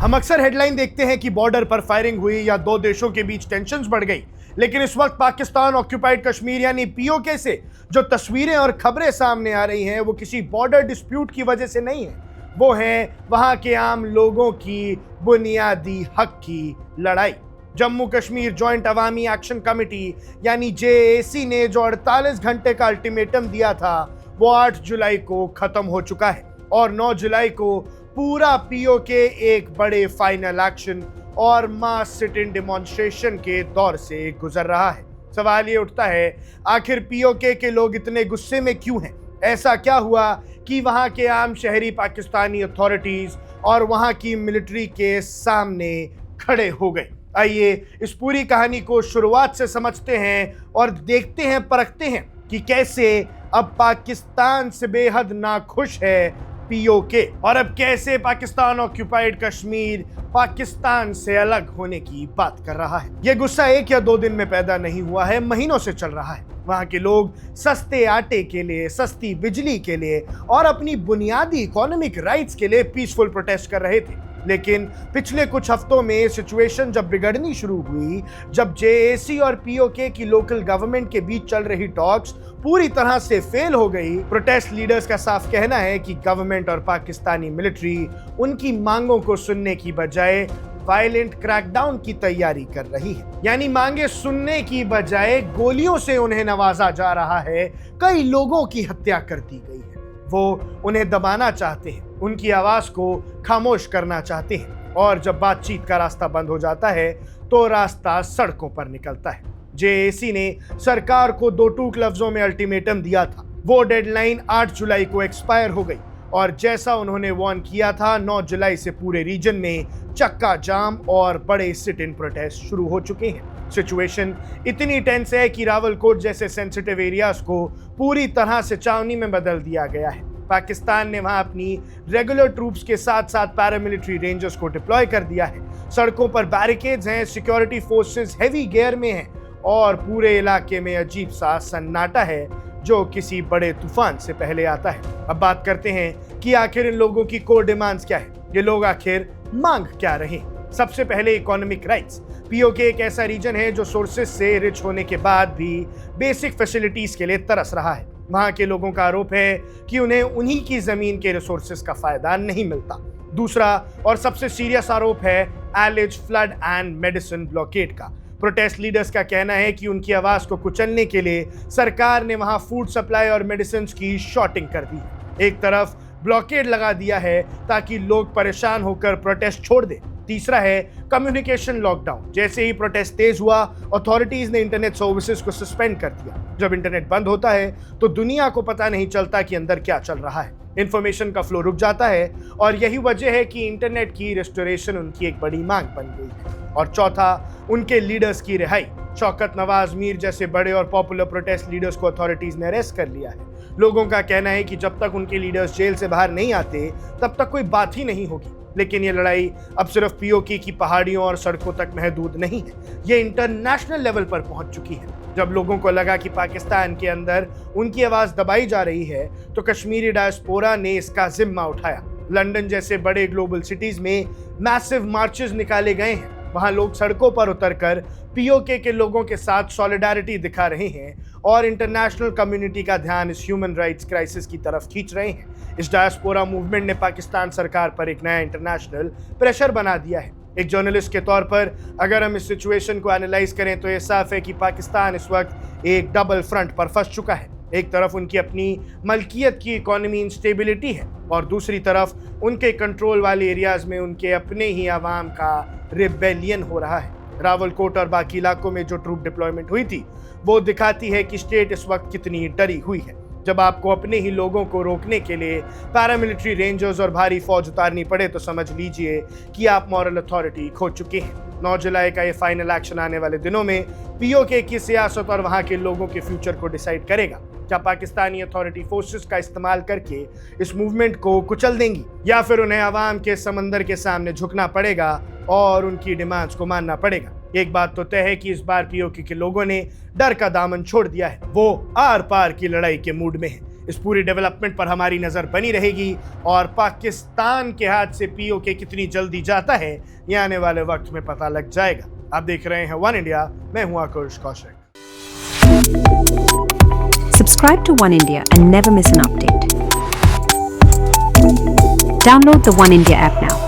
हम अक्सर हेडलाइन देखते हैं कि बॉर्डर पर फायरिंग हुई या दो देशों के बीच टेंशन्स बढ़ गई, लेकिन इस वक्त पाकिस्तान ऑक्यूपाइड कश्मीर यानी पीओके से जो तस्वीरें और खबरें सामने आ रही हैं वो किसी बॉर्डर डिस्प्यूट की वजह से नहीं है, वो है वहां के आम लोगों की बुनियादी हक की लड़ाई। जम्मू कश्मीर जॉइंट अवामी एक्शन कमेटी यानी जेएसी ने जो 48 घंटे का अल्टीमेटम दिया था वो 8 जुलाई को खत्म हो चुका है और 9 जुलाई को पूरा पीओके एक बड़े फाइनल एक्शन और मास सिट इन डेमोन्स्ट्रेशन के दौर से गुजर रहा है। सवाल ये उठता है, आखिर पीओके के लोग इतने गुस्से में क्यों हैं? ऐसा क्या हुआ कि वहां के आम शहरी पाकिस्तानी अथॉरिटीज और वहां की मिलिट्री के सामने खड़े हो गए? आइए इस पूरी कहानी को शुरुआत से समझते हैं और देखते हैं, परखते हैं कि कैसे अब पाकिस्तान से बेहद नाखुश है पीओके और अब कैसे पाकिस्तान ऑक्यूपाइड कश्मीर पाकिस्तान से अलग होने की बात कर रहा है। यह गुस्सा 1 या 2 दिन में पैदा नहीं हुआ है, महीनों से चल रहा है। वहां के लोग सस्ते आटे के लिए, सस्ती बिजली के लिए और अपनी बुनियादी इकोनॉमिक राइट्स के लिए पीसफुल प्रोटेस्ट कर रहे थे, लेकिन पिछले कुछ हफ्तों में सिचुएशन जब बिगड़नी शुरू हुई, जब जेएसी और पीओके की लोकल गवर्नमेंट के बीच चल रही टॉक्स पूरी तरह से फेल हो गई, प्रोटेस्ट लीडर्स का साफ कहना है कि गवर्नमेंट और पाकिस्तानी मिलिट्री उनकी मांगों को सुनने की बजाय वायलेंट क्रैकडाउन की तैयारी कर रही है। यानी मांगे सुनने की बजाय गोलियों से उन्हें नवाजा जा रहा है, कई लोगों की हत्या कर दी गई है। वो उन्हें दबाना चाहते हैं, उनकी आवाज को खामोश करना चाहते हैं और जब बातचीत का रास्ता बंद हो जाता है तो रास्ता सड़कों पर निकलता है। जेएसी ने सरकार को 2 टूक लफ्जों में अल्टीमेटम दिया था। वो डेडलाइन 8 जुलाई को एक्सपायर हो गई और जैसा उन्होंने वार्न किया था, 9 जुलाई से पूरे रीजन में चक्का जाम और बड़े सिट इन प्रोटेस्ट शुरू हो चुके हैं। सिचुएशन इतनी टेंस है कि रावलकोट जैसे सेंसिटिव एरियाज को पूरी तरह से छावनी में बदल दिया गया है। पाकिस्तान ने वहां अपनी रेगुलर ट्रूप्स के साथ साथ पैरामिलिट्री रेंजर्स को डिप्लॉय कर दिया है। सड़कों पर बैरिकेड्स हैं, सिक्योरिटी फोर्सेस हेवी गियर में हैं और पूरे इलाके में अजीब सा सन्नाटा है जो किसी बड़े तूफान से पहले आता है। अब बात करते हैं कि आखिर इन लोगों की कोर डिमांड्स क्या है, ये लोग आखिर मांग क्या रहे। सबसे पहले इकोनॉमिक राइट्स। पीओके एक ऐसा रीजन है जो सोर्सेस से रिच होने के बाद भी बेसिक फैसिलिटीज के लिए तरस रहा है। वहां के लोगों का आरोप है कि उन्हें उन्हीं की जमीन के रिसोर्सेस का फायदा नहीं मिलता। दूसरा और सबसे सीरियस आरोप है एलिज फ्लड एंड मेडिसिन ब्लॉकेड का। प्रोटेस्ट लीडर्स का कहना है कि उनकी आवाज को कुचलने के लिए सरकार ने वहां फूड सप्लाई और मेडिसिन की शॉर्टिंग कर दी है। एक तरफ ब्लॉकेड लगा दिया है ताकि लोग परेशान होकर प्रोटेस्ट छोड़ दें। तीसरा है कम्युनिकेशन लॉकडाउन। जैसे ही प्रोटेस्ट तेज हुआ, अथॉरिटीज ने इंटरनेट सर्विसेज को सस्पेंड कर दिया। जब इंटरनेट बंद होता है तो दुनिया को पता नहीं चलता कि अंदर क्या चल रहा है, इंफॉर्मेशन का फ्लो रुक जाता है और यही वजह है कि इंटरनेट की रेस्टोरेशन उनकी एक बड़ी मांग बन गई है। और चौथा, उनके लीडर्स की रिहाई। शौकत नवाज, मीर जैसे बड़े और पॉपुलर प्रोटेस्ट लीडर्स को अथॉरिटीज ने अरेस्ट कर लिया है। लोगों का कहना है कि जब तक उनके लीडर्स जेल से बाहर नहीं आते तब तक कोई बात ही नहीं होगी। लेकिन ये लड़ाई अब सिर्फ पीओके की पहाड़ियों और सड़कों तक महदूद नहीं है, ये इंटरनेशनल लेवल पर पहुंच चुकी है। जब लोगों को लगा कि पाकिस्तान के अंदर उनकी आवाज दबाई जा रही है तो कश्मीरी डायस्पोरा ने इसका जिम्मा उठाया। लंदन जैसे बड़े ग्लोबल सिटीज में मैसिव मार्चेस निकाले गए हैं। वहां लोग सड़कों पर उतरकर पीओके के लोगों के साथ सॉलिडारिटी दिखा रहे हैं और इंटरनेशनल कम्युनिटी का ध्यान इस ह्यूमन राइट्स क्राइसिस की तरफ खींच रहे हैं। इस डायस्पोरा मूवमेंट ने पाकिस्तान सरकार पर एक नया इंटरनेशनल प्रेशर बना दिया है। एक जर्नलिस्ट के तौर पर अगर हम इस सिचुएशन को एनालाइज करें तो ये साफ है कि पाकिस्तान इस वक्त एक डबल फ्रंट पर फंस चुका है। एक तरफ उनकी अपनी मलकियत की इकोनॉमी इंस्टेबिलिटी है और दूसरी तरफ उनके कंट्रोल वाले एरियाज में उनके अपने ही आवाम का रिबेलियन हो रहा है। रावलकोट और बाकी इलाकों में जो ट्रूप डिप्लॉयमेंट हुई थी वो दिखाती है कि स्टेट इस वक्त कितनी डरी हुई है। जब आपको अपने ही लोगों को रोकने के लिए पैरामिलिट्री रेंजर्स और भारी फौज उतारनी पड़े तो समझ लीजिए कि आप मॉरल अथॉरिटी खो चुके हैं। 9 जुलाई का ये फाइनल एक्शन आने वाले दिनों में पीओके की सियासत और वहां के लोगों के फ्यूचर को डिसाइड करेगा। क्या पाकिस्तानी अथॉरिटी फोर्सेस का इस्तेमाल करके इस मूवमेंट को कुचल देंगी या फिर उन्हें आवाम के समंदर के सामने झुकना पड़ेगा और उनकी डिमांड्स को मानना पड़ेगा। एक बात तो तय है कि इस बार पीओके के लोगों ने डर का दामन छोड़ दिया है। वो आर पार की लड़ाई के मूड में है। इस पूरी डेवलपमेंट पर हमारी नजर बनी रहेगी और पाकिस्तान के हाथ से पीओके कितनी जल्दी जाता है ये आने वाले वक्त में पता लग जाएगा। आप देख रहे हैं वन इंडिया, मैं हूं आकुश Kaushik. Subscribe to One India and never miss an update. Download the One India app now.